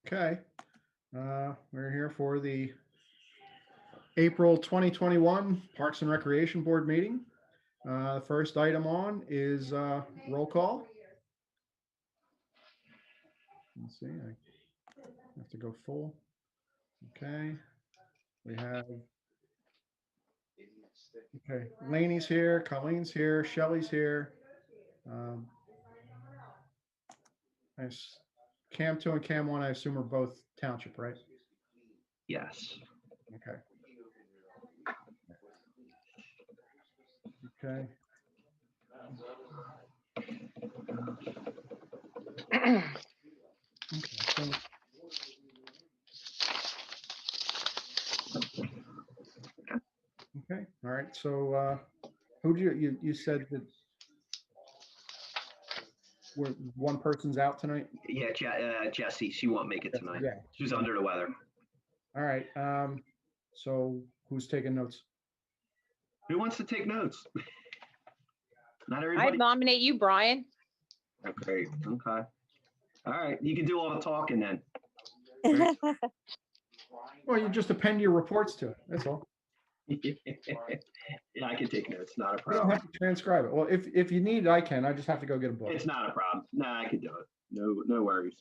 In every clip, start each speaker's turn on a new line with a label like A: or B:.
A: Okay, we're here for the April 2021 Parks and Recreation Board meeting. The first item on is roll call. Let's see, I have to go full. Okay, we have, okay, Laney's here, Colleen's here, Shelley's here. Nice. Cam 2 and Cam 1, I assume are both Township, right?
B: Yes.
A: Okay. Okay. Okay. Okay. All right. So, who you said that one person's out tonight?
B: Yeah, Jessie, she won't make it tonight.
A: Yeah.
B: She's under the weather.
A: All right. So who's taking notes?
B: Who wants to take notes? Not
C: I
B: everybody.
C: nominate you, Brian.
B: Okay. Okay. All right. You can do all the talking then.
A: Well, you just append your reports to it. That's all.
B: Yeah, I can take notes. Not a
A: You don't
B: problem.
A: have to transcribe it. Well, if you need, I can. I just have to go get a book.
B: It's not a problem. Nah, I can do it. No worries.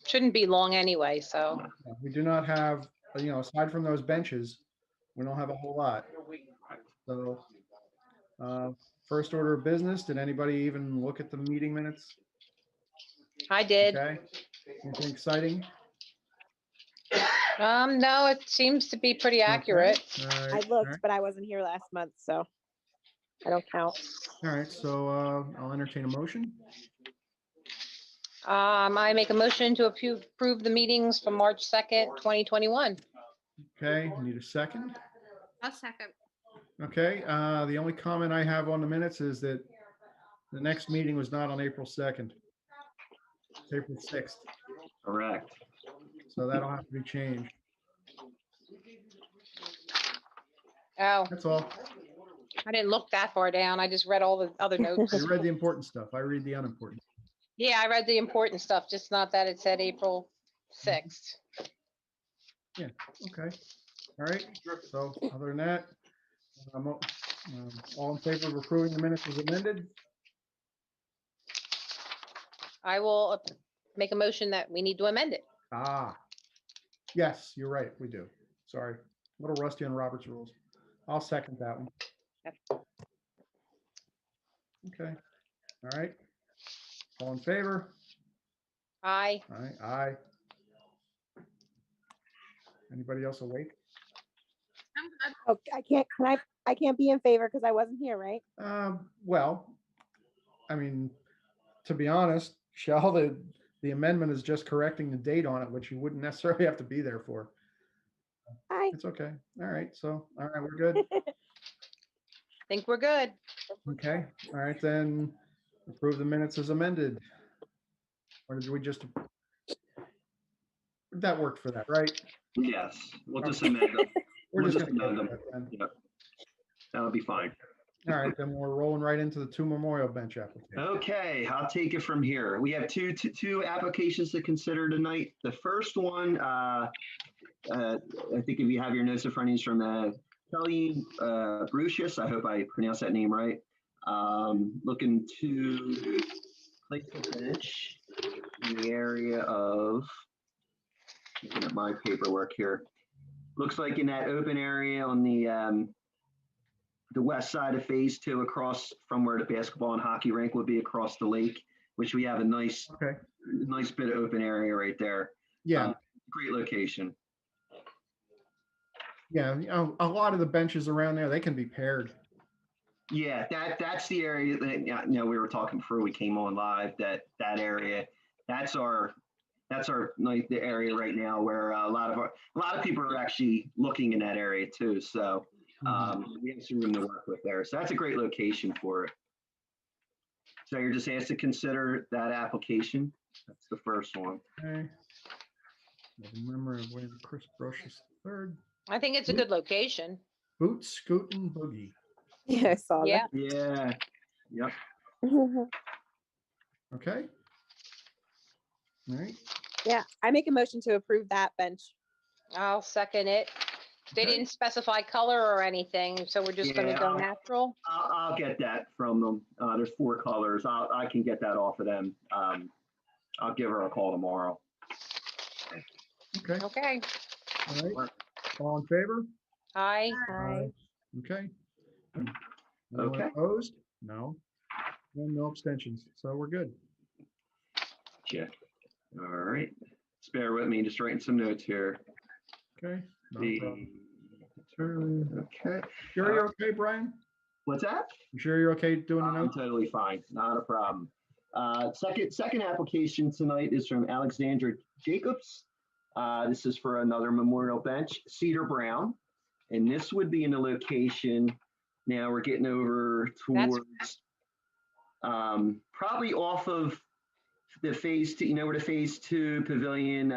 C: Shouldn't be long anyway, so.
A: We do not have, aside from those benches, we don't have a whole lot. So, first order of business, did anybody even look at the meeting minutes?
C: I did.
A: Okay. Anything exciting?
C: No, it seems to be pretty accurate.
A: Okay. All right.
D: I looked, but I wasn't here last month, so I don't count.
A: All right. So, I'll entertain a motion.
C: I make a motion to approve the meetings from March 2nd, 2021.
A: Okay. Need a second?
E: A second.
A: Okay. The only comment I have on the minutes is that the next meeting was not on April 2nd. It's April 6th.
B: Correct.
A: So that'll have to be changed.
C: Oh,
A: That's all.
C: I didn't look that far down. I just read all the other notes.
A: You read the important stuff. I read the unimportant.
C: Yeah, I read the important stuff, just not that it said April 6th.
A: Okay. All right. So other than that, all in favor of approving the minutes as amended?
C: I will make a motion that we need to amend it.
A: Ah, yes, you're right. We do. Sorry. A little rusty on Robert's rules. I'll second that one. Okay. All right. All in favor?
C: Aye.
A: Aye. Aye. Anybody else awake?
E: I'm good.
D: Oh, I can't be in favor because I wasn't here, right?
A: Well, I mean, to be honest, Shell, the amendment is just correcting the date on it, which you wouldn't necessarily have to be there for.
D: Aye.
A: It's okay. All right. So, all right, we're good.
C: Think we're good.
A: Okay. All right, then approve the minutes as amended. Or did we just, that worked for that, right?
B: Yes. We'll just amend them.
A: We're
B: We'll
A: just
B: just
A: gonna
B: amend
A: go
B: them.
A: with that then.
B: Yep. That'll be fine.
A: All right, then we're rolling right into the two memorial bench applications.
B: Okay, I'll take it from here. We have two applications to consider tonight. The first one, I think if you have your notes in front of you, from Kelly Brucius. I hope I pronounced that name right. Looking to place a bench in the area of, looking at my paperwork here. Looks like in that open area on the west side of phase 2, across from where the basketball and hockey rink would be, across the lake, which we have a nice
A: Okay,
B: bit of open area right there.
A: yeah,
B: Great location.
A: yeah, a lot of the benches around there, they can be paired.
B: Yeah, that's the area that, we were talking before we came on live, that area, that's our like the area right now where a lot of people are actually looking in that area too. So we have some room to work with there. So that's a great location for it. So you're just asked to consider that application. That's the first one.
A: Okay. Remember when Chris Brocious third,
C: I think it's a good location.
A: Boot, Scoot, and Boogie.
D: Yeah, I saw
C: Yeah.
B: Yeah. Yep.
D: that.
A: Okay. All right.
D: Yeah, I make a motion to approve that bench.
C: I'll second it. They
A: Okay.
C: didn't specify color or anything, so we're just gonna
B: Yeah,
C: go natural.
B: I'll get that from them. There's 4 colors. I can get that off of them. I'll give her a call tomorrow.
A: Okay,
C: Okay,
A: all right. All in favor?
C: aye.
D: Aye.
A: Okay. Anyone
B: Okay.
A: opposed? No. And no abstentions, so we're good.
B: Yeah. All right. Just bear with me, just writing some notes here.
A: Okay. No problem.
B: Okay.
A: Sure you're okay, Brian?
B: What's that?
A: You sure you're okay doing the
B: I'm
A: notes?
B: totally fine. Not a problem. Second application tonight is from Alexandra Jacobs. This is for another memorial bench, Cedar Brown. And this would be in the location. Now we're getting over towards probably off of the phase 2, where the phase 2 pavilion,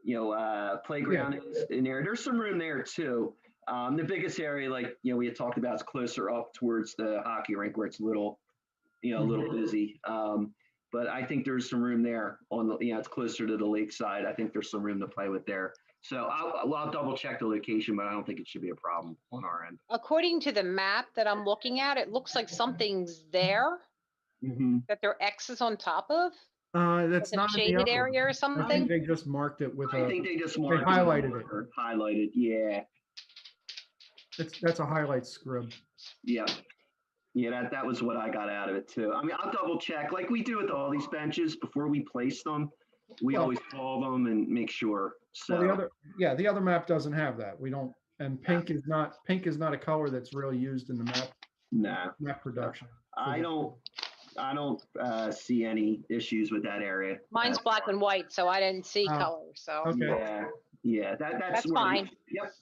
A: Yeah,
B: playground is in there. There's some room there too. The biggest area, we had talked about, is closer up towards the hockey rink where it's a little busy. But I think there's some room there on the, it's closer to the lakeside. I think there's some room to play with there. So I'll double check the location, but I don't think it should be a problem on our end.
C: According to the map that I'm looking at, it looks like something's there
B: Mm-hmm.
C: that there are X's on top of.
A: that's
C: Like a
A: not in the
C: shaded
A: upper.
C: area or
A: I think
C: something.
A: they just marked it with
B: I think they just marked
A: highlighted it.
B: or highlighted. Yeah.
A: That's a highlight scrib.
B: Yeah. Yeah, that was what I got out of it too. I mean, I'll double check like we do with all these benches before we place them. We
A: Well-
B: always call them and make sure. So
A: Well, the other map doesn't have that. We don't, and pink is not a color that's really used in the map production.
B: I don't see any issues with that area.
C: Mine's black and white, so I didn't see
A: Oh,
C: color, so.
A: okay.
B: Yeah, that's
C: That's
B: where
C: fine.
B: Yep.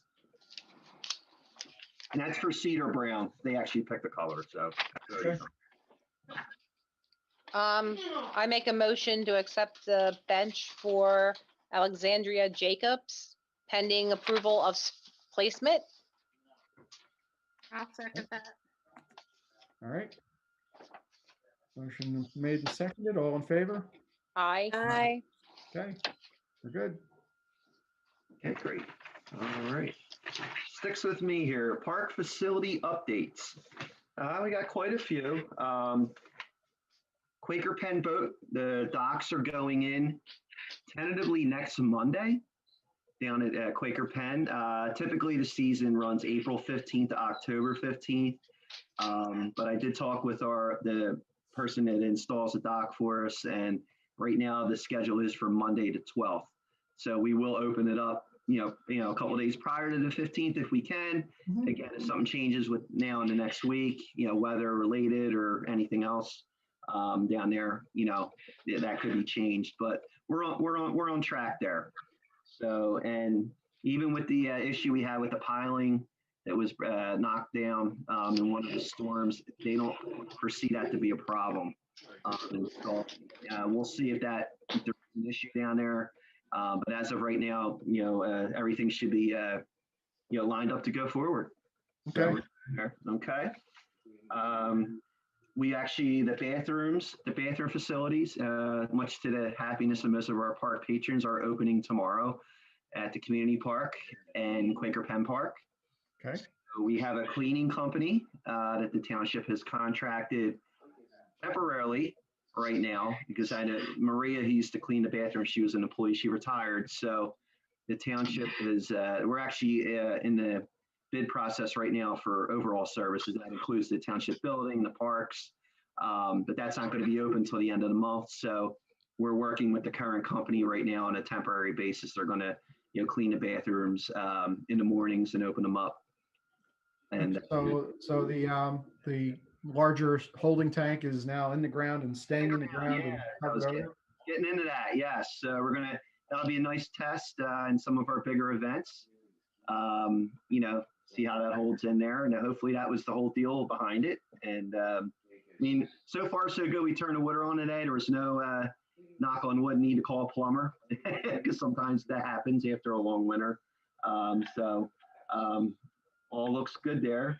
B: And that's for Cedar Brown. They actually picked the color, so.
A: Okay.
C: I make a motion to accept the bench for Alexandria Jacobs pending approval of placement.
E: I'll second that.
A: All right. Motion made and seconded. All in favor?
C: Aye.
D: Aye.
A: Okay, we're good.
B: Okay, great. All right. Sticks with me here. Park facility updates. We got quite a few. Quaker Pen boat, the docks are going in tentatively next Monday down at Quaker Pen. Typically the season runs April 15th to October 15th. But I did talk with the person that installs the dock for us, and right now the schedule is for Monday to 12th. So we will open it up, a couple of days prior to the 15th if we can.
A: Mhm.
B: Again, if something changes with now and the next week, weather related or anything else down there, that could be changed. But we're on track there. So, and even with the issue we had with the piling that was knocked down in one of the storms, they don't foresee that to be a problem. So we'll see if there's an issue down there. But as of right now, everything should be, lined up to go forward.
A: Okay.
B: Okay. We actually, the bathroom facilities, much to the happiness of most of our park patrons, are opening tomorrow at the community park and Quaker Pen Park.
A: Okay.
B: So we have a cleaning company that the township has contracted temporarily right now, because I know Maria, who used to clean the bathroom, she was an employee, she retired. So the township is, we're actually in the bid process right now for overall services. That includes the township building, the parks, but that's not going to be open until the end of the month. So we're working with the current company right now on a temporary basis. They're going to, clean the bathrooms in the mornings and open them up. And
A: So the larger holding tank is now in the ground and staying in the ground and covered over?
B: getting into that, yes. That'll be a nice test in some of our bigger events. See how that holds in there, and hopefully that was the whole deal behind it. And so far so good. We turned the water on today. There was no knock on wood, need to call a plumber, because sometimes that happens after a long winter. All looks good there.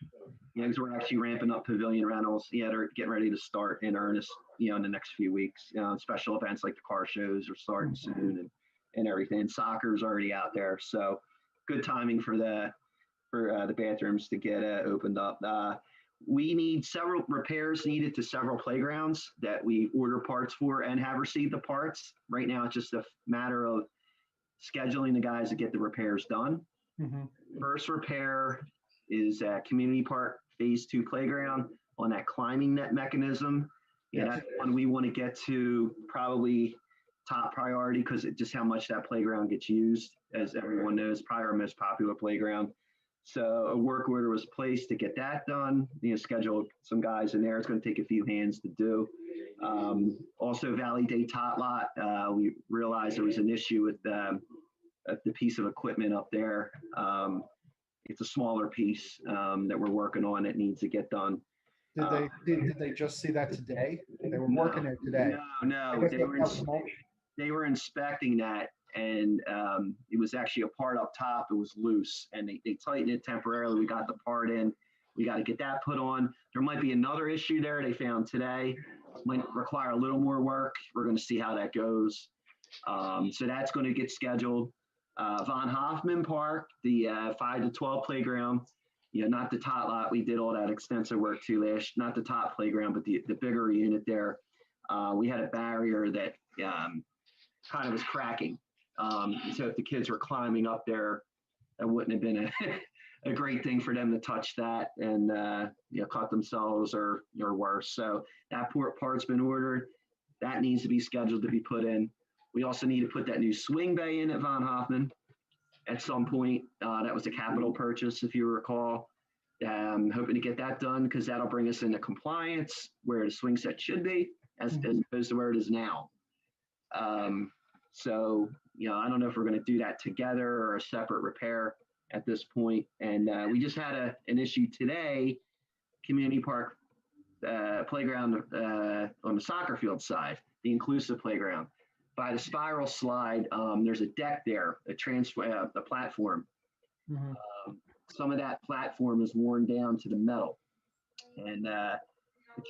B: Yeah, because we're actually ramping up pavilion rentals. Yeah, they're getting ready to start in earnest, in the next few weeks. Special events like the car shows are starting soon and everything. And soccer's already out there. So good timing for the bathrooms to get opened up. We need several repairs needed to several playgrounds that we order parts for and have received the parts. Right now, it's just a matter of scheduling the guys to get the repairs done.
A: Mhm.
B: First repair is at Community Park Phase 2 playground on that climbing net mechanism. Yeah,
A: Yes.
B: that's one we want to get to probably top priority because it just how much that playground gets used. As everyone knows, probably our most popular playground. So a work order was placed to get that done. Schedule some guys in there. It's going to take a few hands to do. Also, Valley Day Tot Lot. We realized there was an issue with the piece of equipment up there. It's a smaller piece that we're working on that needs to get done.
A: Did they just see that today? They were
B: No,
A: working it today.
B: No,
A: I guess
B: they
A: that
B: were
A: was mulch.
B: they were inspecting that, and it was actually a part up top. It was loose, and they tightened it temporarily. We got the part in. We got to get that put on. There might be another issue there they found today. Might require a little more work. We're going to see how that goes. So that's going to get scheduled. Von Hoffman Park, the 5 to 12 playground, not the Tot Lot. We did all that extensive work too not the top playground, but the bigger unit there. We had a barrier that kind of was cracking. So if the kids were climbing up there, that wouldn't have been a great thing for them to touch that and cut themselves or worse. So that part's been ordered. That needs to be scheduled to be put in. We also need to put that new swing bay in at Von Hoffman at some point. That was a capital purchase, if you recall. Hoping to get that done because that'll bring us into compliance where the swing set should be as opposed to where it is now. So, I don't know if we're going to do that together or a separate repair at this point. And we just had an issue today, Community Park playground on the soccer field side, the inclusive playground. By the spiral slide, there's a deck there, a platform.
A: Mhm.
B: Some of that platform is worn down to the metal, and the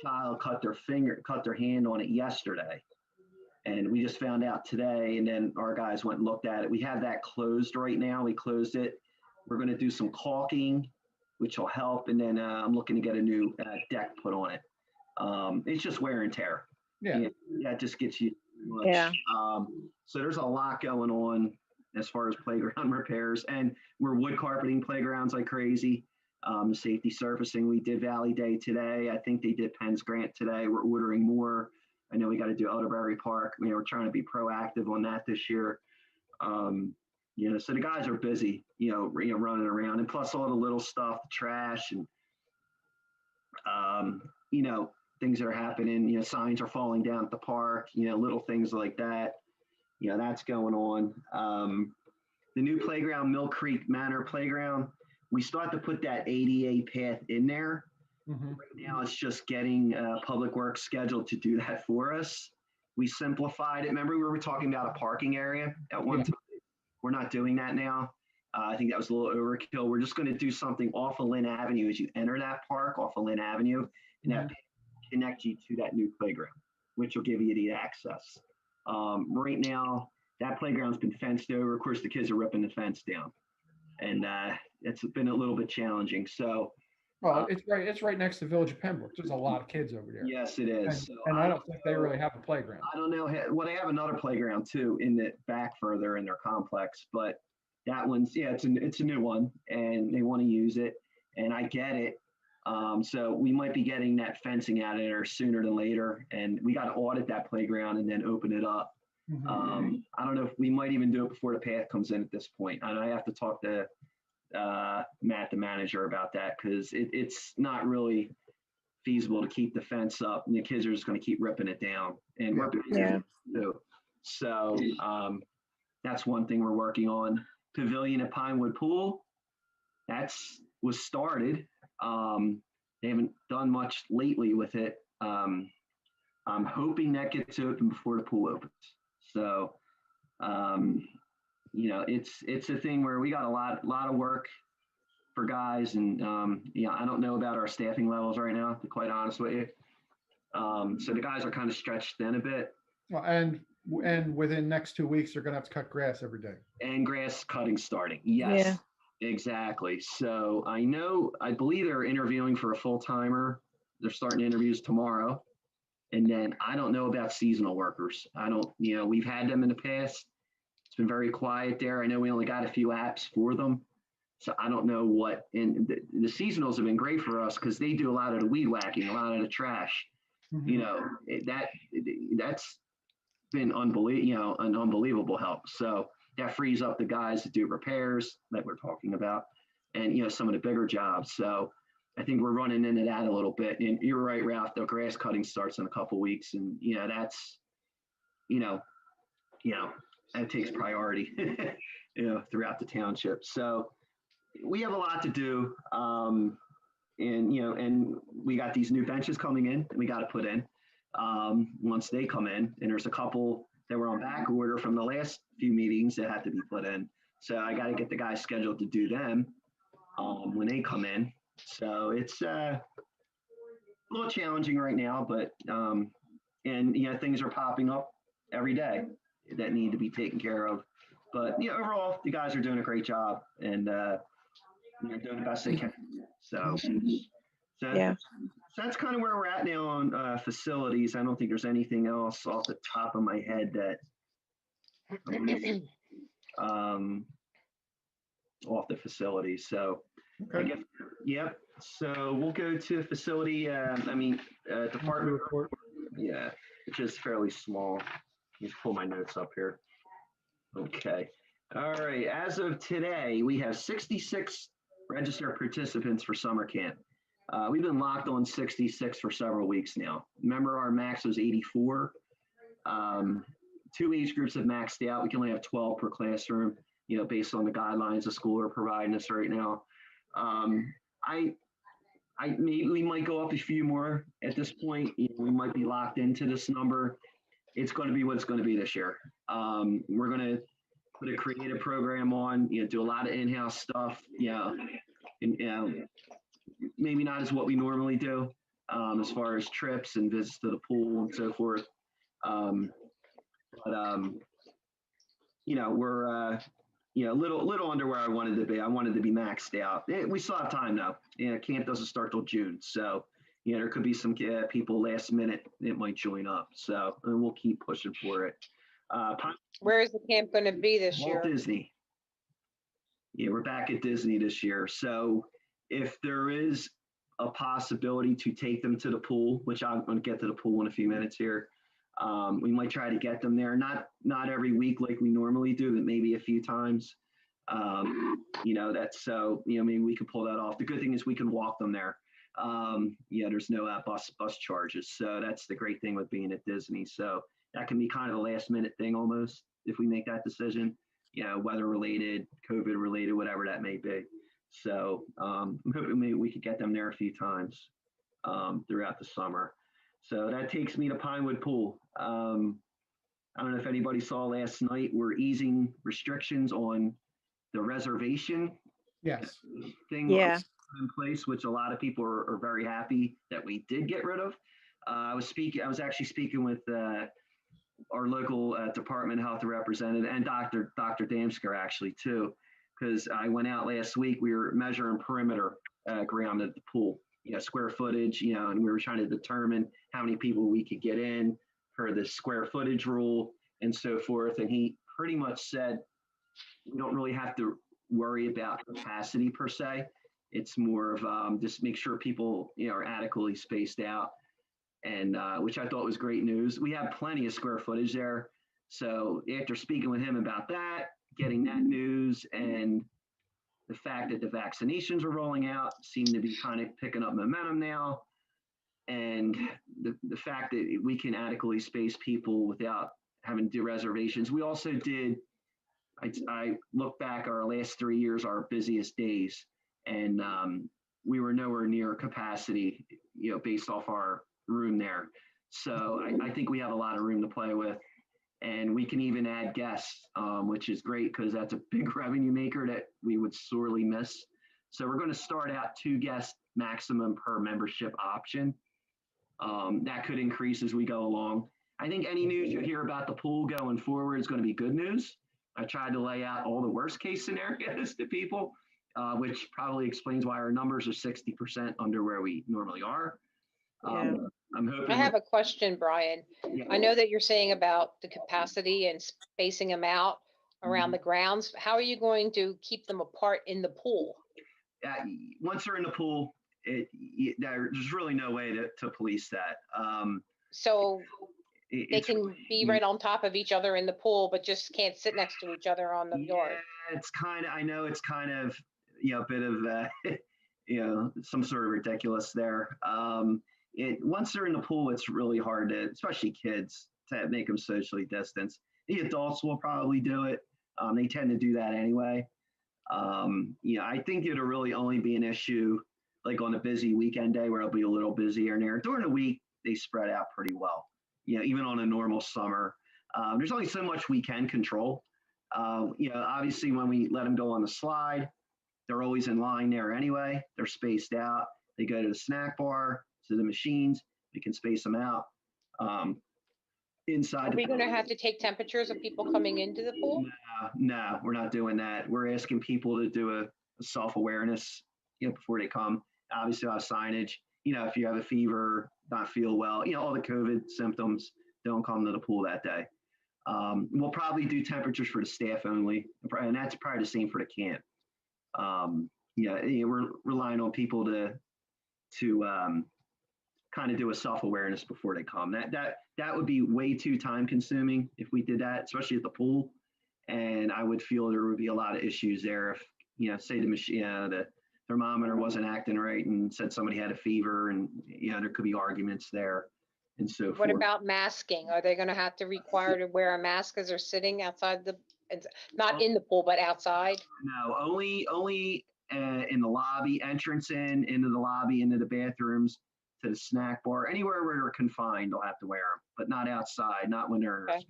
B: child cut their hand on it yesterday, and we just found out today. And then our guys went and looked at it. We have that closed right now. We closed it. We're going to do some caulking, which will help, and then I'm looking to get a new deck put on it. It's just wear and tear.
A: Yeah.
B: It just gets you much.
D: Yeah.
B: So there's a lot going on as far as playground repairs, and we're wood carpeting playgrounds like crazy. Safety surfacing, we did Valley Day today. I think they did Penn's Grant today. We're ordering more. I know we got to do Elderberry Park. We're trying to be proactive on that this year. So the guys are busy, running around, and plus all the little stuff, trash and things that are happening, signs are falling down at the park, little things like that. That's going on. The new playground, Mill Creek Manor Playground, we start to put that ADA path in there.
A: Mhm.
B: Right now, it's just getting Public Works scheduled to do that for us. We simplified it. Remember, we were talking about a parking area at one time. We're not doing that now. I think that was a little overkill. We're just going to do something off of Lynn Avenue as you enter that park off of Lynn Avenue, and that connect you to that new playground, which will give you the access. Right now, that playground's been fenced over. Of course, the kids are ripping the fence down, and it's been a little bit challenging. So,
A: Well, it's right next to Village of Pembroke. There's a lot of kids over there.
B: yes, it is.
A: And I don't think they really have a playground.
B: I don't know. Well, they have another playground too in the back further in their complex, but that one's it's a new one, and they want to use it, and I get it. So we might be getting that fencing out of there sooner than later, and we got to audit that playground and then open it up.
A: Mhm.
B: I don't know if we might even do it before the path comes in at this point. And I have to talk to Matt, the manager, about that because it's not really feasible to keep the fence up, and the kids are just going to keep ripping it down. And we're
D: Yeah.
B: too. So that's one thing we're working on. Pavilion at Pinewood Pool, was started. They haven't done much lately with it. I'm hoping that gets open before the pool opens. So, it's a thing where we got a lot of work for guys. And, I don't know about our staffing levels right now, to be quite honest with you. So the guys are kind of stretched thin a bit.
A: Well, and within next 2 weeks, they're gonna have to cut grass every day.
B: And grass cutting starting. Yes, exactly. So I believe they're interviewing for a full timer. They're starting interviews tomorrow. And then I don't know about seasonal workers. We've had them in the past. It's been very quiet there. I know we only got a few apps for them. So I don't know what, and the seasonals have been great for us because they do a lot of the weed whacking, a lot of the trash. That's been an unbelievable help. So that frees up the guys to do repairs that we're talking about and, some of the bigger jobs. So I think we're running into that a little bit. And you're right, Ralph, the grass cutting starts in a couple weeks. And, that's, that takes priority, throughout the township. So we have a lot to do. And we got these new benches coming in that we got to put in once they come in. And there's a couple that were on back order from the last few meetings that have to be put in. So I got to get the guys scheduled to do them when they come in. So it's a little challenging right now, but things are popping up every day that need to be taken care of. But overall, the guys are doing a great job and they're doing the best they can. So that's kind of where we're at now on facilities. I don't think there's anything else off the top of my head that off the facilities. So I
A: Okay.
B: guess, yep. So we'll go to facility, department report. Yeah, which is fairly small. Let me pull my notes up here. Okay. All right. As of today, we have 66 registered participants for summer camp. We've been locked on 66 for several weeks now. Remember, our max was 84. 2 age groups have maxed out. We can only have 12 per classroom, based on the guidelines the school are providing us right now. We might go up a few more at this point. We might be locked into this number. It's going to be what it's going to be this year. We're going to put a creative program on, do a lot of in-house stuff, and maybe not as what we normally do, as far as trips and visits to the pool and so forth. We're a little under where I wanted to be. I wanted to be maxed out. We still have time though. Camp doesn't start till June, so there could be some people last minute that might join up. So and we'll keep pushing for it.
C: Where is the camp going to be this
B: Walt
C: year?
B: Disney. Yeah, we're back at Disney this year. So if there is a possibility to take them to the pool, which I'm going to get to the pool in a few minutes here, we might try to get them there. Not every week like we normally do, but maybe a few times. That's so, maybe we can pull that off. The good thing is we can walk them there. There's no bus charges. So that's the great thing with being at Disney. So that can be kind of a last minute thing almost if we make that decision, weather related, COVID related, whatever that may be. So I'm hoping maybe we could get them there a few times throughout the summer. So that takes me to Pinewood Pool. I don't know if anybody saw last night, we're easing restrictions on the reservation
A: Yes.
B: thing
D: Yeah.
B: in place, which a lot of people are very happy that we did get rid of. I was actually speaking with our local Department of Health representative and Dr. Damsker actually too, because I went out last week. We were measuring perimeter ground at the pool, square footage, and we were trying to determine how many people we could get in per the square footage rule and so forth. And he pretty much said we don't really have to worry about capacity per se. It's more of just make sure people are adequately spaced out, and which I thought was great news. We have plenty of square footage there. So after speaking with him about that, getting that news, and the fact that the vaccinations are rolling out seem to be kind of picking up momentum now, and the fact that we can adequately space people without having to do reservations. We also did, I look back our last 3 years, our busiest days, and we were nowhere near capacity, based off our room there. So I think we have a lot of room to play with, and we can even add guests, which is great because that's a big revenue maker that we would sorely miss. So we're going to start out 2 guests maximum per membership option. That could increase as we go along. I think any news you hear about the pool going forward is going to be good news. I tried to lay out all the worst case scenarios to people, which probably explains why our numbers are 60% under where we normally are.
D: Yeah.
B: I'm hoping.
C: I have a question, Brian.
B: Yeah.
C: I know that you're saying about the capacity and spacing them out around the grounds. How are you going to keep them apart in the pool?
B: Once they're in the pool, there's really no way to police that.
C: So they
B: It's
C: can be right on top of each other in the pool, but just can't sit next to each other on the yard.
B: It's kind of, I know it's kind of, a bit of, some sort of ridiculous there. Once they're in the pool, it's really hard to, especially kids, to make them socially distanced. The adults will probably do it. They tend to do that anyway. I think it'll really only be an issue like on a busy weekend day where it'll be a little busier in there. During the week, they spread out pretty well. Even on a normal summer, there's only so much we can control. Obviously when we let them go on the slide, they're always in line there anyway. They're spaced out. They go to the snack bar, to the machines. We can space them out. Inside.
C: Are we going to have to take temperatures of people coming into the pool?
B: No, we're not doing that. We're asking people to do a self-awareness, before they come. Obviously, I'll have signage. If you have a fever, not feel well, all the COVID symptoms, don't come to the pool that day. We'll probably do temperatures for the staff only, and that's probably the same for the camp. We're relying on people to kind of do a self-awareness before they come. That would be way too time consuming if we did that, especially at the pool. And I would feel there would be a lot of issues there if, say the machine, the thermometer wasn't acting right and said somebody had a fever, and, there could be arguments there and so forth.
C: What about masking? Are they going to have to require to wear a mask as they're sitting outside not in the pool, but outside?
B: No, only in the lobby, entrance into the lobby, into the bathrooms, to the snack bar, anywhere where they're confined, they'll have to wear them, but not outside, not when they're
C: Okay.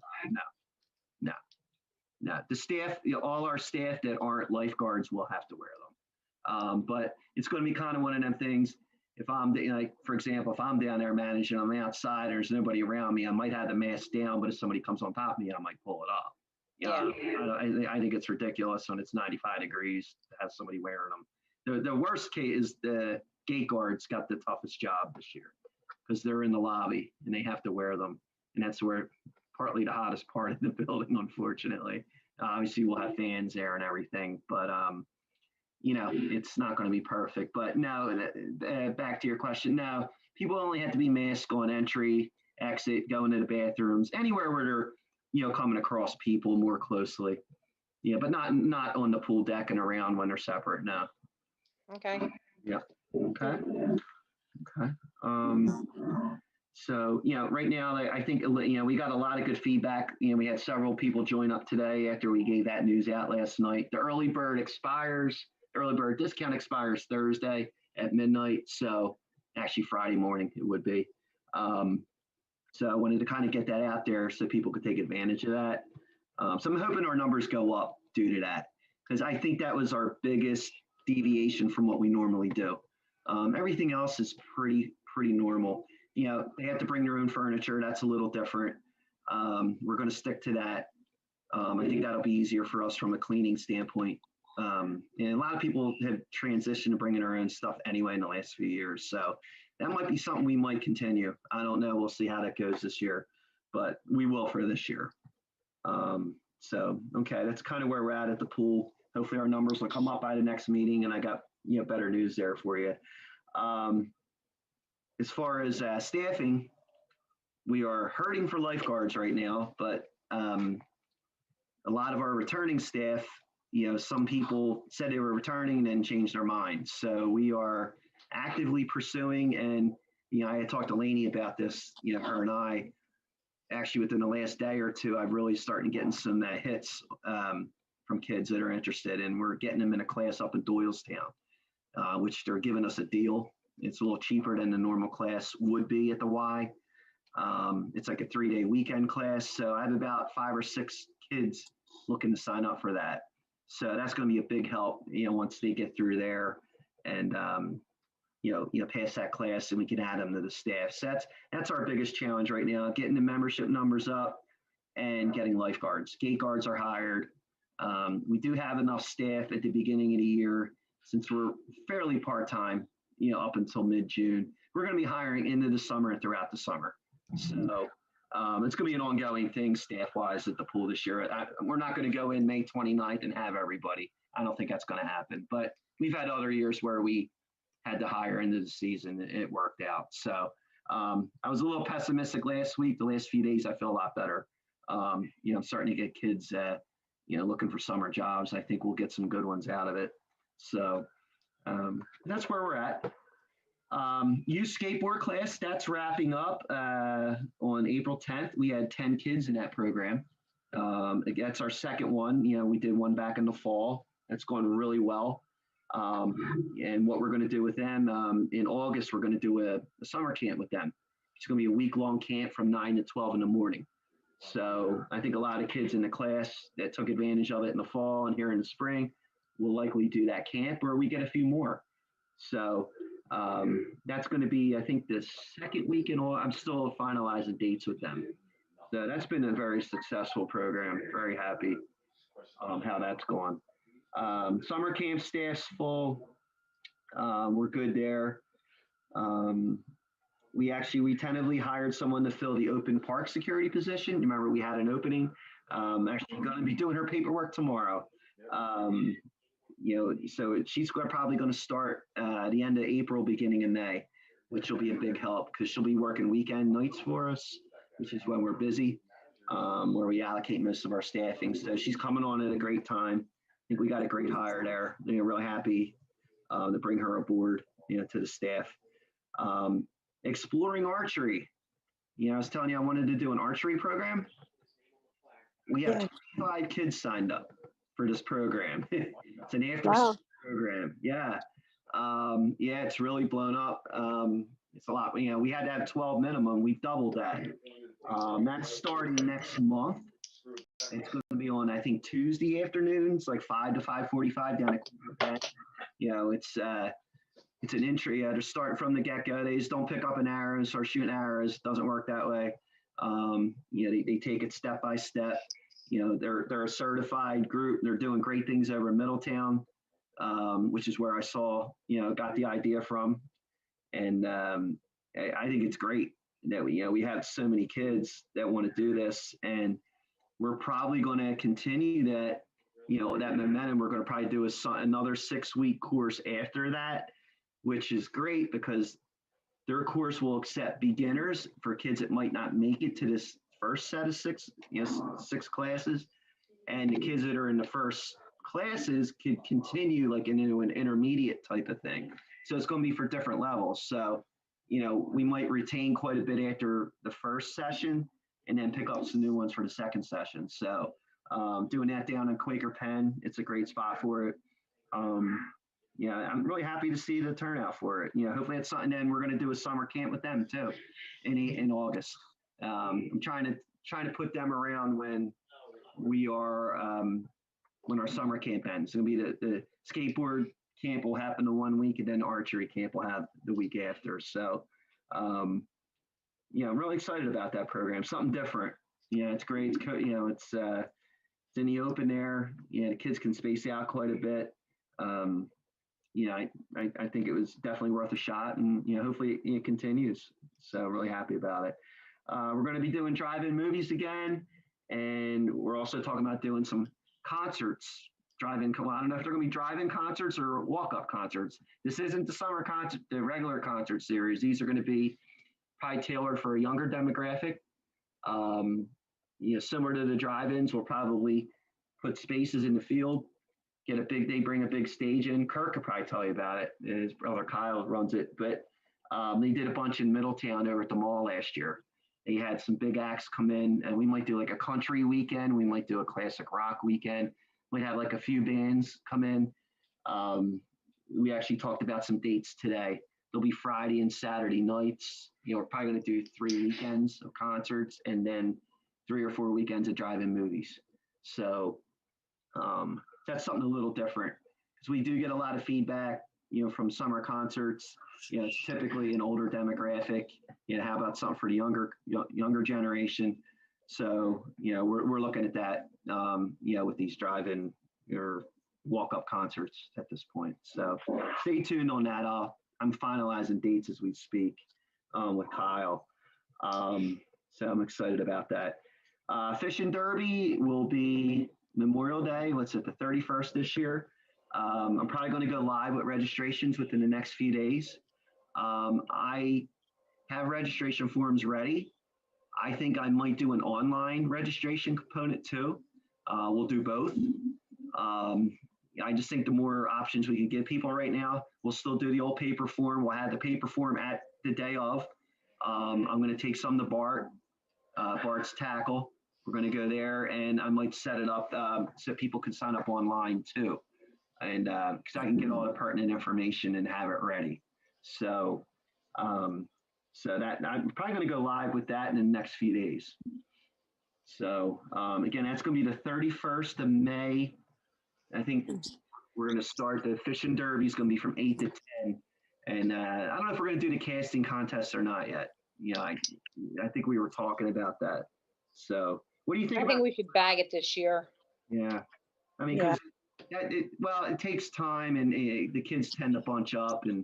B: No. The staff, all our staff that aren't lifeguards will have to wear them. But it's going to be kind of one of them things. If I'm, for example, if I'm down there managing, I'm outside, there's nobody around me, I might have the mask down, but if somebody comes on top of me, I might pull it up. I think it's ridiculous when it's 95 degrees to have somebody wearing them. The worst case is the gate guards got the toughest job this year because they're in the lobby and they have to wear them. And that's where partly the hottest part of the building, unfortunately. Obviously, we'll have fans there and everything, but, it's not going to be perfect. But no, back to your question. No, people only have to be masked on entry, exit, go into the bathrooms, anywhere where they're, coming across people more closely. But not on the pool deck and around when they're separate. No.
C: Okay.
B: Yeah. Okay. So, right now, I think, we got a lot of good feedback. We had several people join up today after we gave that news out last night. The early bird discount expires Thursday at midnight. So actually Friday morning it would be. So I wanted to kind of get that out there so people could take advantage of that. So I'm hoping our numbers go up due to that, because I think that was our biggest deviation from what we normally do. Everything else is pretty normal. They have to bring their own furniture. That's a little different. We're going to stick to that. I think that'll be easier for us from a cleaning standpoint. And a lot of people have transitioned to bringing their own stuff anyway in the last few years. So that might be something we might continue. I don't know. We'll see how that goes this year, but we will for this year. Okay, that's kind of where we're at the pool. Hopefully our numbers will come up by the next meeting, and I got better news there for you. As far as staffing, we are hurting for lifeguards right now, but a lot of our returning staff, some people said they were returning and then changed their minds. So we are actively pursuing, and I had talked to Lainey about this, her and I, actually within the last day or two, I've really started getting some hits from kids that are interested, and we're getting them in a class up in Doylestown, which they're giving us a deal. It's a little cheaper than the normal class would be at the Y. It's like a 3-day weekend class. So I have about 5 or 6 kids looking to sign up for that. So that's going to be a big help, once they get through there. and pass that class, and we can add them to the staff. So that's our biggest challenge right now, getting the membership numbers up and getting lifeguards. Gate guards are hired. We do have enough staff at the beginning of the year, since we're fairly part-time, up until mid-June. We're going to be hiring into the summer and throughout the summer. So it's going to be an ongoing thing staff-wise at the pool this year. We're not going to go in May 29th and have everybody. I don't think that's going to happen. But we've had other years where we had to hire into the season. It worked out. So I was a little pessimistic last week. The last few days, I feel a lot better. I'm starting to get kids, looking for summer jobs. I think we'll get some good ones out of it. So that's where we're at. Youth skateboard class, that's wrapping up on April 10th. We had 10 kids in that program. That's our second one. We did one back in the fall. That's going really well. And what we're going to do with them, in August, we're going to do a summer camp with them. It's going to be a week-long camp from 9 to 12 in the morning. So I think a lot of kids in the class that took advantage of it in the fall and here in the spring will likely do that camp, or we get a few more. So that's going to be, I think, the second week in all. I'm still finalizing dates with them. So that's been a very successful program. Very happy how that's gone. Summer camp staff's full. We're good there. We tentatively hired someone to fill the open park security position. You remember we had an opening. Actually going to be doing her paperwork tomorrow. So she's probably going to start the end of April, beginning of May, which will be a big help because she'll be working weekend nights for us, which is when we're busy, where we allocate most of our staffing. So she's coming on at a great time. I think we got a great hire there. Really happy to bring her aboard, to the staff. Exploring archery. I was telling you I wanted to do an archery program. We have 25 kids signed up for this program. It's an after program. Yeah. It's really blown up. It's a lot. We had to have 12 minimum. We've doubled that. That's starting next month. It's going to be on, I think, Tuesday afternoons, like 5 to 5:45 down at it's an entry to start from the get-go. They just don't pick up an arrow and start shooting arrows. It doesn't work that way. They take it step by step. They're a certified group. They're doing great things over in Middletown, which is where I got the idea from. And I think it's great that we have so many kids that want to do this, and we're probably going to continue that, that momentum. We're going to probably do another 6-week course after that, which is great because their course will accept beginners for kids that might not make it to this first set of 6 classes. And the kids that are in the first classes could continue like into an intermediate type of thing. So it's going to be for different levels. So, we might retain quite a bit after the first session and then pick up some new ones for the second session. So doing that down in Quaker Penn, it's a great spot for it. I'm really happy to see the turnout for it. Hopefully it's something. Then we're going to do a summer camp with them too in August. I'm trying to put them around when we are when our summer camp ends. It's going to be the skateboard camp will happen the 1 week, and then archery camp will have the week after. So I'm really excited about that program. Something different. It's great. It's in the open air. The kids can space out quite a bit. I think it was definitely worth a shot, and hopefully it continues. So really happy about it. We're going to be doing drive-in movies again, and we're also talking about doing some concerts. I don't know if they're going to be drive-in concerts or walk-up concerts. This isn't the summer concert, the regular concert series. These are going to be probably tailored for a younger demographic. Similar to the drive-ins, we'll probably put spaces in the field. They bring a big stage in. Kirk could probably tell you about it. His brother Kyle runs it, but they did a bunch in Middletown over at the mall last year. They had some big acts come in, and we might do like a country weekend. We might do a classic rock weekend. We have like a few bands come in. We actually talked about some dates today. There'll be Friday and Saturday nights. We're probably going to do 3 weekends of concerts and then 3 or 4 weekends of drive-in movies. So that's something a little different because we do get a lot of feedback, from summer concerts. It's typically an older demographic. How about something for the younger generation? So, we're looking at that, with these drive-in or walk-up concerts at this point. So stay tuned on that. I'm finalizing dates as we speak with Kyle. So I'm excited about that. Fishing Derby will be Memorial Day. What's it, the 31st this year? I'm probably going to go live with registrations within the next few days. I have registration forms ready. I think I might do an online registration component too. We'll do both. I just think the more options we can give people right now, we'll still do the old paper form. We'll have the paper form at the day of. I'm going to take some to Bart's Tackle. We're going to go there, and I might set it up so people can sign up online too. And because I can get all the pertinent information and have it ready. So, that I'm probably going to go live with that in the next few days. So again, that's going to be the 31st of May. I think we're going to start the Fishing Derby is going to be from 8 to 10. And I don't know if we're going to do the casting contest or not yet. I think we were talking about that. So what do you think?
C: I think we should bag it this year.
B: Yeah. I mean,
D: Yeah.
B: it takes time, and the kids tend to bunch up, and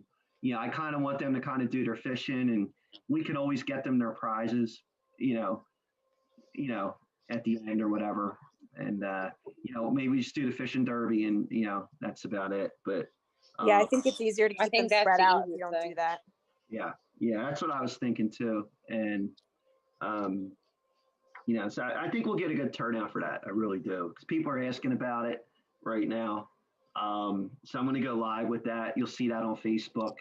B: I kind of want them to kind of do their fishing, and we can always get them their prizes, at the end or whatever. And maybe we just do the Fishing Derby, and that's about it. But
D: Yeah, I think it's easier to
C: I
D: keep them
C: think that's
D: spread
C: the
D: out if you
C: easiest
D: don't
C: thing.
D: do that.
B: yeah, that's what I was thinking too. And so I think we'll get a good turnout for that. I really do, because people are asking about it right now. So I'm going to go live with that. You'll see that on Facebook.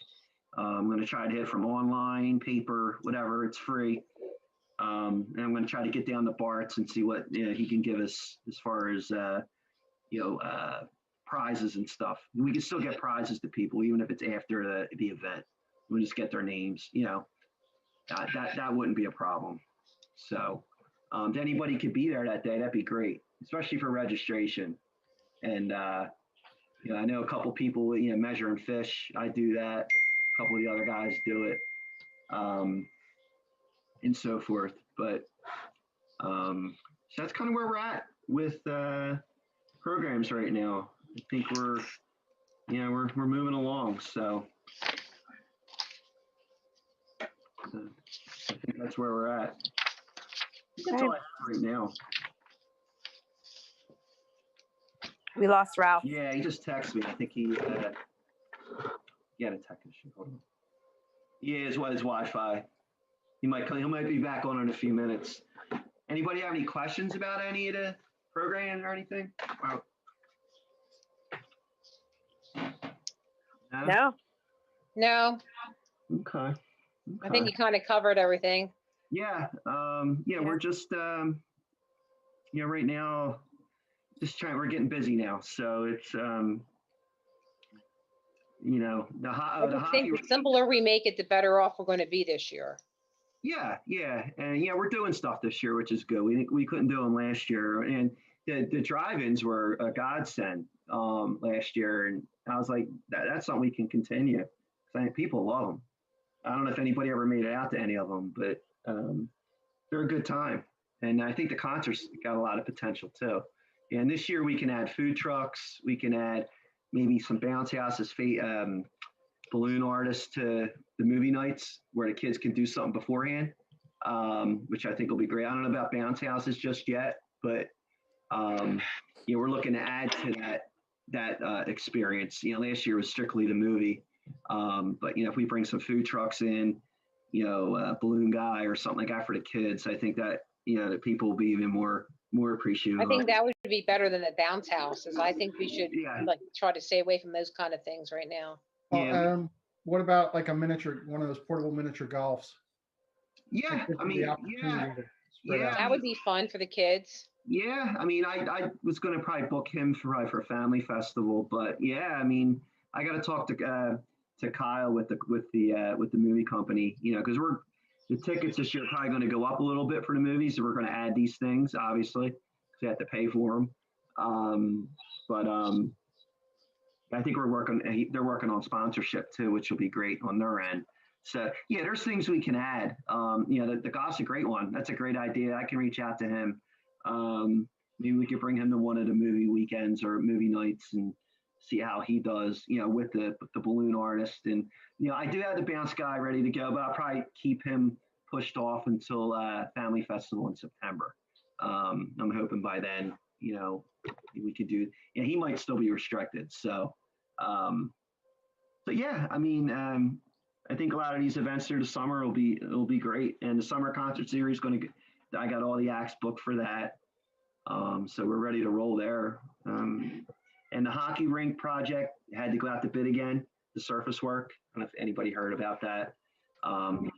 B: I'm going to try to hit from online, paper, whatever. It's free. And I'm going to try to get down to Bart's and see what he can give us as far as prizes and stuff. We can still get prizes to people, even if it's after the event. We'll just get their names. That wouldn't be a problem. So if anybody could be there that day, that'd be great, especially for registration. And I know a couple people, measuring fish. I do that. A couple of the other guys do it, and so forth. But so that's kind of where we're at with programs right now. I think we're moving along. So I think that's where we're at. That's all I have right now.
D: We lost Ralph.
B: Yeah, he just texted me. I think he had a tech issue. Hold on. Yeah, his Wi-Fi. He might be back on in a few minutes. Anybody have any questions about any of the program or anything? Wow.
D: No.
C: No,
B: Okay.
C: I think you kind of covered everything.
B: Yeah. We're just right now we're getting busy now. So it's
C: I just think the simpler we make it, the better off we're going to be this year.
B: Yeah. And we're doing stuff this year, which is good. We couldn't do them last year. And the drive-ins were a godsend last year. And I was like, that's something we can continue. I think people love them. I don't know if anybody ever made it out to any of them, but they're a good time. And I think the concerts got a lot of potential too. And this year we can add food trucks. We can add maybe some bounce houses, balloon artists to the movie nights where the kids can do something beforehand, which I think will be great. I don't know about bounce houses just yet, but we're looking to add to that experience. Last year was strictly the movie, but if we bring some food trucks in, a balloon guy or something like that for the kids, I think that that people will be even more appreciative.
C: I think that would be better than the bounce houses. I think we should try to stay away from those kind of things right now.
B: Yeah.
A: What about like one of those portable miniature golfs?
B: Yeah, I mean, yeah.
C: That would be fun for the kids.
B: Yeah, I mean, I was going to probably book him for a family festival, but yeah, I mean, I got to talk to Kyle with the movie company, because the tickets this year are probably going to go up a little bit for the movies, so we're going to add these things, obviously, because you have to pay for them. I think they're working on sponsorship too, which will be great on their end. So yeah, there's things we can add. The golf's a great one. That's a great idea. I can reach out to him. Maybe we could bring him to one of the movie weekends or movie nights and see how he does, with the balloon artist. And, I do have the bounce guy ready to go, but I'll probably keep him pushed off until Family Festival in September. I'm hoping by then, we could do, he might still be restricted. So, yeah, I mean, I think a lot of these events through the summer will be great. And the summer concert series I got all the acts booked for that. So we're ready to roll there. And the hockey rink project had to go out to bid again, the surface work. I don't know if anybody heard about that. So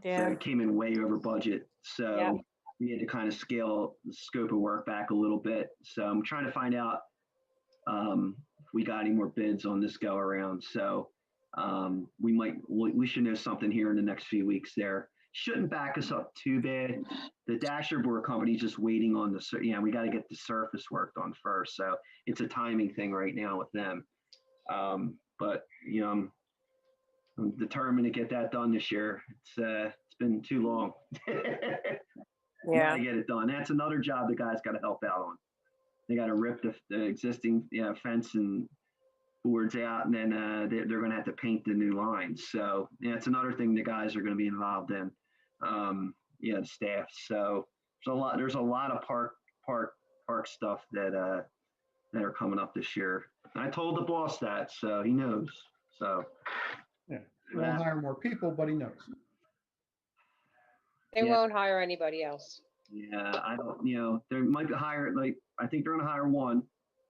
D: Yeah.
B: it came in way over budget. So
D: Yeah.
B: we had to kind of scale the scope of work back a little bit. So I'm trying to find out if we got any more bids on this go around. So we should know something here in the next few weeks there. Shouldn't back us up too bad. The dashboard company just waiting on we got to get the surface work done first. So it's a timing thing right now with them. But I'm determined to get that done this year. It's been too long.
D: Yeah.
B: Gotta get it done. That's another job the guys got to help out on. They got to rip the existing fence and boards out, and then they're going to have to paint the new lines. So it's another thing the guys are going to be involved in. The staff. So there's a lot of park stuff that are coming up this year. I told the boss that, so he knows. So
A: Yeah, we'll hire more people, but he knows.
C: They
B: Yeah.
C: won't hire anybody else.
B: yeah, I don't. They might hire I think they're going to hire one.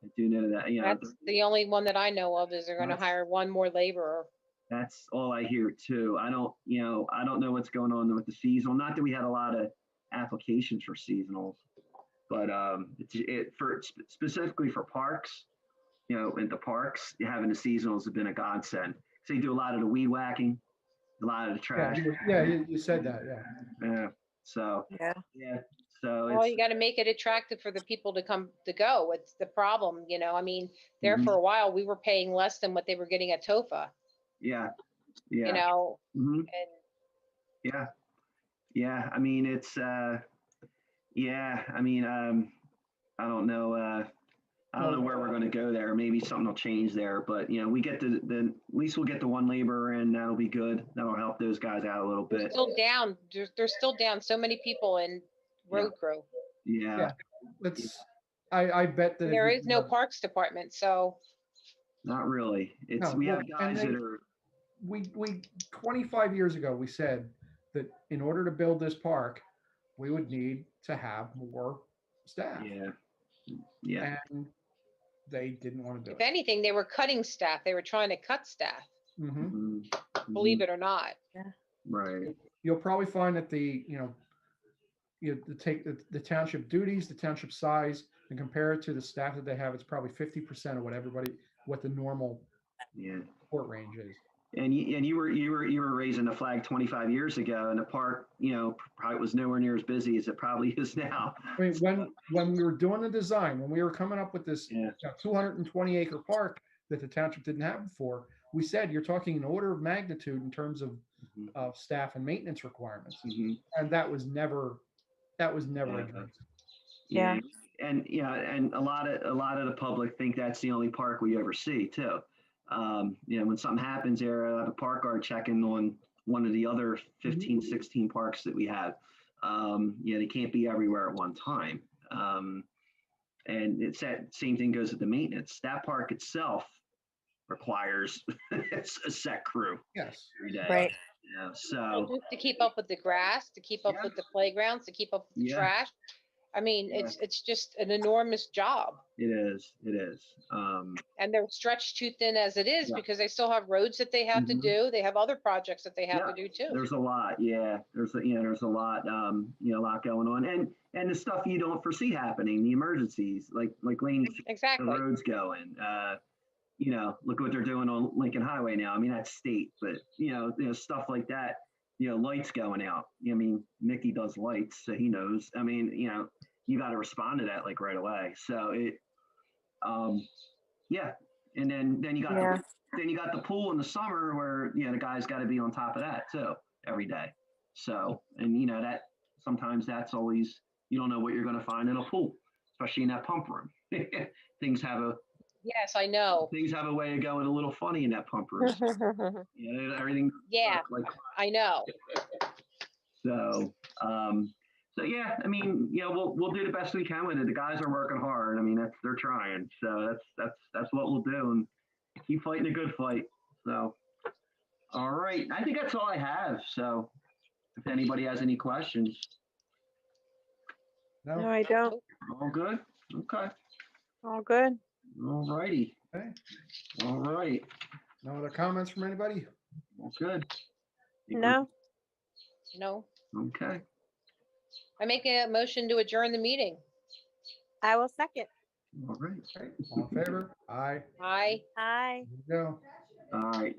B: I do know that.
C: That's the only one that I know of is they're gonna
B: That's-
C: hire one more laborer.
B: That's all I hear too. I don't know what's going on with the seasonal. Not that we had a lot of applications for seasonals, but specifically for parks, in the parks, having the seasonals have been a godsend. So you do a lot of the weed whacking, a lot of the trash.
A: You said that, yeah.
B: Yeah. So
D: Yeah.
B: yeah. So
C: Well,
B: it's
C: you gotta make it attractive for the people to come to go. It's the problem, I mean, there
B: Mhm.
C: for a while, we were paying less than what they were getting at TOFA,
B: yeah.
C: and
B: Yeah. Yeah. I mean, it's I mean, I don't know. I don't know where we're going to go there. Maybe something will change there, but we get at least we'll get the one laborer in. That'll be good. That'll help those guys out a little
C: they're
B: bit.
C: still down. They're still down so many people in road crew.
B: Yeah.
A: I bet that.
C: And there is no parks department, so
B: Not really.
A: No,
B: We have
A: well,
B: guys
A: and
B: that are.
A: We 25 years ago, we said that in order to build this park, we would need to have more staff.
B: Yeah. Yeah.
A: And they didn't want to do
C: if
A: it.
C: anything, they were cutting staff. They were trying to cut staff,
A: Mhm.
B: Mhm.
C: believe it or not.
B: Right.
A: You'll probably find that take the township duties, the township size, and compare it to the staff that they have, it's probably 50% of what the normal
B: Yeah.
A: court range is.
B: And you were raising the flag 25 years ago, and the park, probably was nowhere near as busy as it probably is now.
A: I mean, when we were doing the design, when we were coming up with this 220 acre park that the township didn't have before, we said you're talking an order of magnitude in terms of staff and maintenance requirements, and that was never addressed.
D: Yeah.
B: And and a lot of the public think that's the only park we ever see too. When something happens there, I have a park guard checking on one of the other 15, 16 parks that we have. They can't be everywhere at one time. And it's that same thing goes with the maintenance. That park itself requires a set crew
A: Yes.
B: every day.
D: Right.
B: So
C: Just to keep up with the grass, to keep up with the playgrounds, to keep up with the
B: Yeah.
C: trash. I mean, it's just an enormous job.
B: it is.
C: And they're stretched too thin as it is
B: Yeah.
C: because they still have roads that they have to
B: Mhm.
C: do. They have other projects that they have to do too.
B: There's a lot. Yeah. There's a lot, a lot going on. And the stuff you don't foresee happening, the emergencies, like Lane, the
C: Exactly.
B: roads going, look what they're doing on Lincoln Highway now. I mean, that's state, but stuff like that, lights going out. I mean, Mickey does lights, so he knows. I mean, you got to respond to that like right away. So And then you got
D: Yeah.
B: then you got the pool in the summer where, you know, the guy's got to be on top of that too every day. So, and you know, that sometimes that's always, you don't know what you're going to find in a pool, especially in that pump room. Things have a
C: Yes, I know.
B: way of going a little funny in that pump room. You know, everything.
C: Yeah,
B: Like,
C: I know.
B: so, so yeah, I mean, you know, we'll do the best we can with it. The guys are working hard. I mean, they're trying. So that's what we'll do, and keep fighting a good fight. So, all right, I think that's all I have. So, if anybody has any questions,
D: No,
A: No?
D: I don't.
B: all good. Okay.
D: All good.
B: All righty.
A: Okay.
B: All right.
A: No other comments from anybody?
B: All good.
D: No.
C: No.
B: Okay.
C: I make a motion to adjourn the meeting.
D: I will second.
B: All right.
A: Okay. All in favor? Aye.
C: Aye.
D: Aye.
A: There you go.
B: All right.